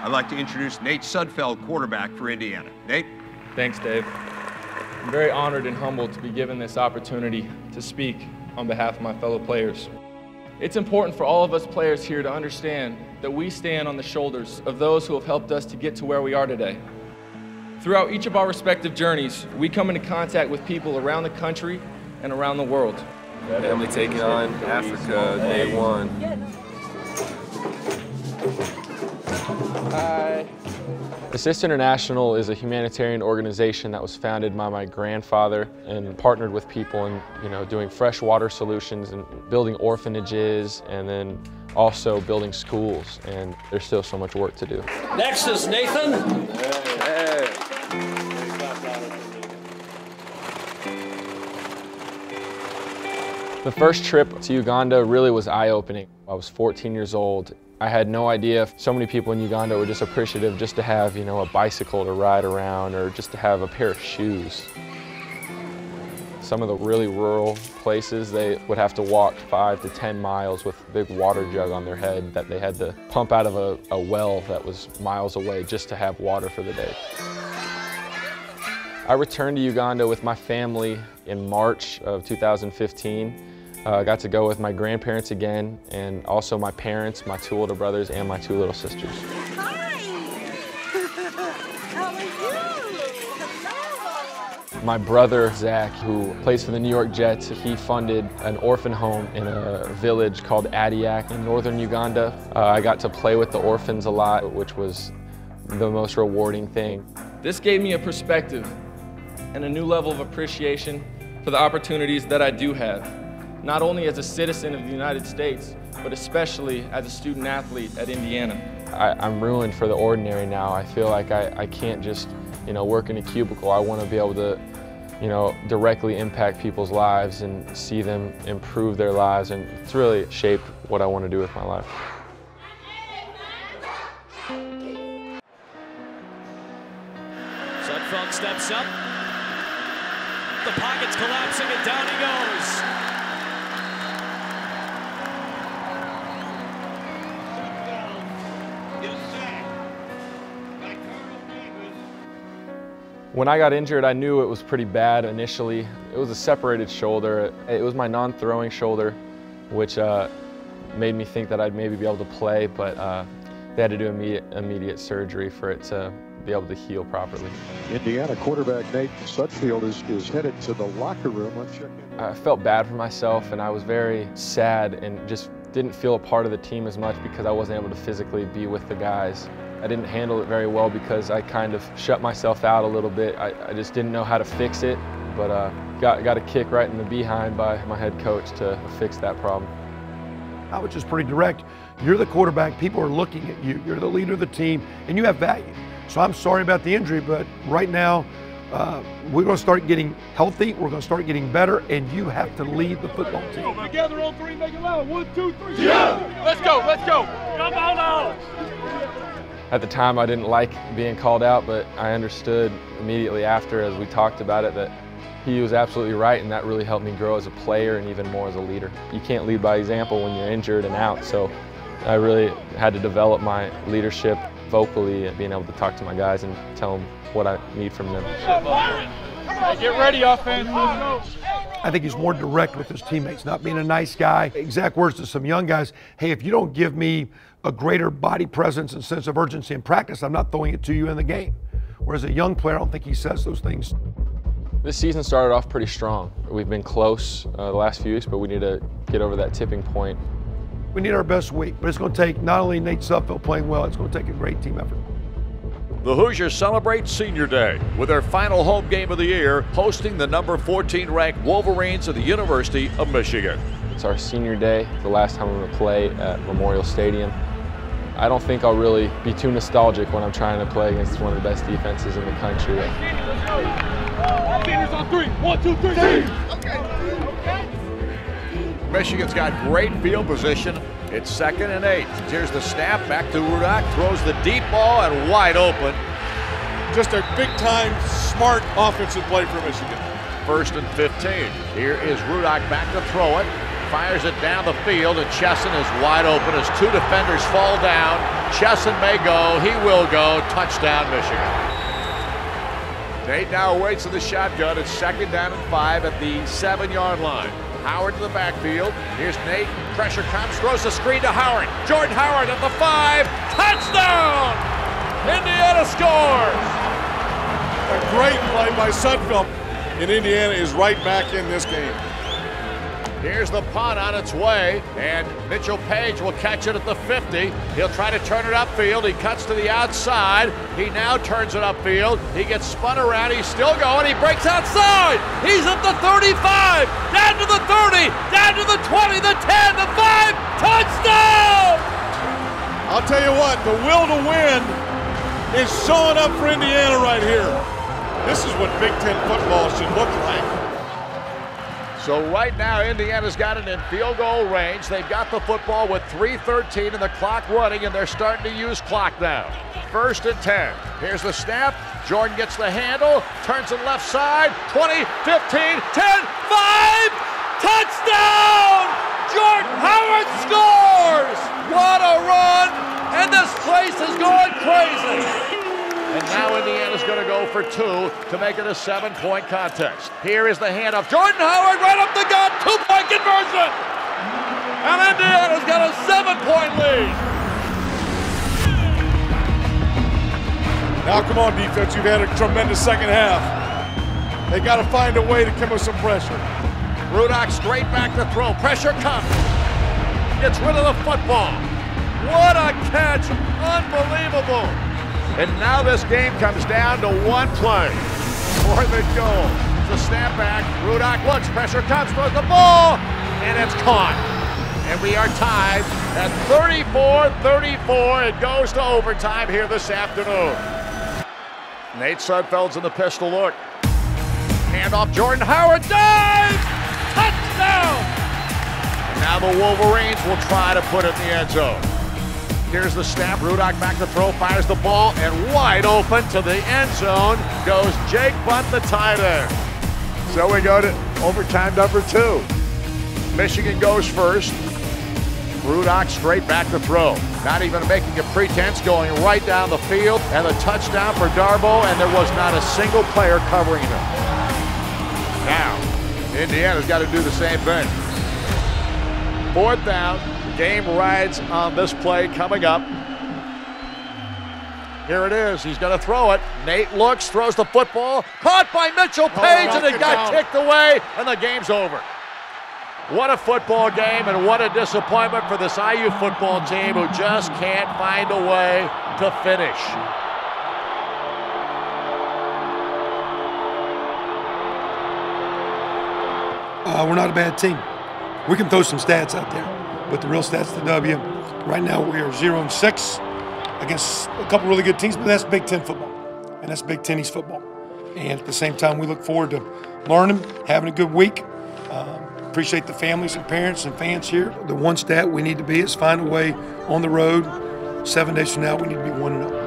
I'd like to introduce Nate Sudfeld, quarterback for Indiana. Nate? Thanks, Dave. I'm very honored and humbled to be given this opportunity to speak on behalf of my fellow players. It's important for all of us players here to understand that we stand on the shoulders of those who have helped us to get to where we are today. Throughout each of our respective journeys, we come into contact with people around the country and around the world. Family taking on Africa, day one. Hi. Assist International is a humanitarian organization that was founded by my grandfather and partnered with people in, doing fresh water solutions and building orphanages and then also building schools, and there's still so much work to do. Next is Nathan. Hey. The first trip to Uganda really was eye-opening. I was 14 years old. I had no idea so many people in Uganda were just appreciative just to have, a bicycle to ride around or just to have a pair of shoes. Some of the really rural places, they would have to walk 5 to 10 miles with a big water jug on their head that they had to pump out of a well that was miles away just to have water for the day. I returned to Uganda with my family in March of 2015. I got to go with my grandparents again, and also my parents, my 2 older brothers, and my 2 little sisters. Hi! How are you? My brother, Zach, who plays for the New York Jets, he funded an orphan home in a village called Adiak in northern Uganda. I got to play with the orphans a lot, which was the most rewarding thing. This gave me a perspective and a new level of appreciation for the opportunities that I do have, not only as a citizen of the United States, but especially as a student athlete at Indiana. I'm ruined for the ordinary now. I feel like I can't just, work in a cubicle. I want to be able to, directly impact people's lives and see them improve their lives, and it's really shaped what I want to do with my life. Sudfeld steps up. The pocket's collapsing and down he goes. When I got injured, I knew it was pretty bad initially. It was a separated shoulder. It was my non-throwing shoulder, which made me think that I'd maybe be able to play, but they had to do immediate surgery for it to be able to heal properly. Indiana quarterback Nate Sudfeld is headed to the locker room. Let's check in. I felt bad for myself, and I was very sad and just didn't feel a part of the team as much because I wasn't able to physically be with the guys. I didn't handle it very well because I kind of shut myself out a little bit. I just didn't know how to fix it, but got a kick right in the behind by my head coach to fix that problem. I was just pretty direct. You're the quarterback, people are looking at you, you're the leader of the team, and you have value. So I'm sorry about the injury, but right now, we're going to start getting healthy, we're going to start getting better, and you have to lead the football team. Together on 3, make it loud. 1, 2, 3. Yeah! Let's go, let's go. Come on now. At the time, I didn't like being called out, but I understood immediately after, as we talked about it, that he was absolutely right, and that really helped me grow as a player and even more as a leader. You can't lead by example when you're injured and out, so I really had to develop my leadership vocally and being able to talk to my guys and tell them what I need from them. Hey, get ready, offense. I think he's more direct with his teammates, not being a nice guy. Exact words to some young guys, hey, if you don't give me a greater body presence and sense of urgency in practice, I'm not throwing it to you in the game. Whereas a young player, I don't think he says those things. This season started off pretty strong. We've been close the last few weeks, but we need to get over that tipping point. We need our best week, but it's going to take not only Nate Sudfeld playing well, it's going to take a great team effort. The Hoosiers celebrate Senior Day with their final home game of the year, hosting the number 14 ranked Wolverines of the University of Michigan. It's our senior day, the last time I'm going to play at Memorial Stadium. I don't think I'll really be too nostalgic when I'm trying to play against one of the best defenses in the country. Seniors on 3. 1, 2, 3. Okay. Michigan's got great field position. It's 2nd and 8. Here's the snap, back to Rudock, throws the deep ball and wide open. Just a big-time, smart offensive play for Michigan. 1st and 15. Here is Rudock back to throw it. Fires it down the field, and Chesson is wide open as 2 defenders fall down. Chesson may go. He will go. Touchdown, Michigan. Nate now waits in the shotgun. It's 2nd down and 5 at the 7-yard line. Howard to the backfield. Here's Nate. Pressure comes. Throws the screen to Howard. Jordan Howard at the 5. Touchdown! Indiana scores! A great play by Sudfeld. And Indiana is right back in this game. Here's the punt on its way, and Mitchell Page will catch it at the 50. He'll try to turn it upfield. He cuts to the outside. He now turns it upfield. He gets spun around. He's still going. He breaks outside. He's at the 35, down to the 30, down to the 20, the 10, the 5. Touchdown! I'll tell you what, the will to win is showing up for Indiana right here. This is what Big Ten football should look like. So right now, Indiana's got it in field goal range. They've got the football with 3:13 and the clock running, and they're starting to use clock now. 1st and 10. Here's the snap. Jordan gets the handle, turns it left side. 20, 15, 10, 5. Touchdown! Jordan Howard scores! What a run! And this place is going crazy. And now Indiana's going to go for 2 to make it a 7-point contest. Here is the handoff. Jordan Howard right up the gut, 2-point conversion! And Indiana's got a 7-point lead. Now come on, defense, you've had a tremendous second half. They got to find a way to come with some pressure. Rudock straight back to throw. Pressure comes. Gets rid of the football. What a catch. Unbelievable. And now this game comes down to one play. 4th and goal. The snap back. Rudock looks. Pressure comes. Throws the ball. And it's caught. And we are tied at 34-34. It goes to overtime here this afternoon. Nate Sudfeld's in the pistol look. Handoff. Jordan Howard dives. Touchdown. And now the Wolverines will try to put it in the end zone. Here's the snap. Rudock back to throw, fires the ball, and wide open to the end zone goes Jake Bunt, the tight end. So we go to overtime number 2. Michigan goes first. Rudock straight back to throw. Not even making a pretense, going right down the field, and a touchdown for Darboh, and there was not a single player covering him. Now, Indiana's got to do the same thing. 4th down. Game rides on this play coming up. Here it is. He's going to throw it. Nate looks, throws the football. Caught by Mitchell Page, and it got kicked away, and the game's over. What a football game, and what a disappointment for this IU football team who just can't find a way to finish. We're not a bad team. We can throw some stats out there. But the real stats to W, right now we are 0-6 against a couple really good teams, but that's Big Ten football, and that's Big Ten East football. And at the same time, we look forward to learning, having a good week. Appreciate the families and parents and fans here. The one stat we need to be is find a way on the road. 7 days from now, we need to be 1-0.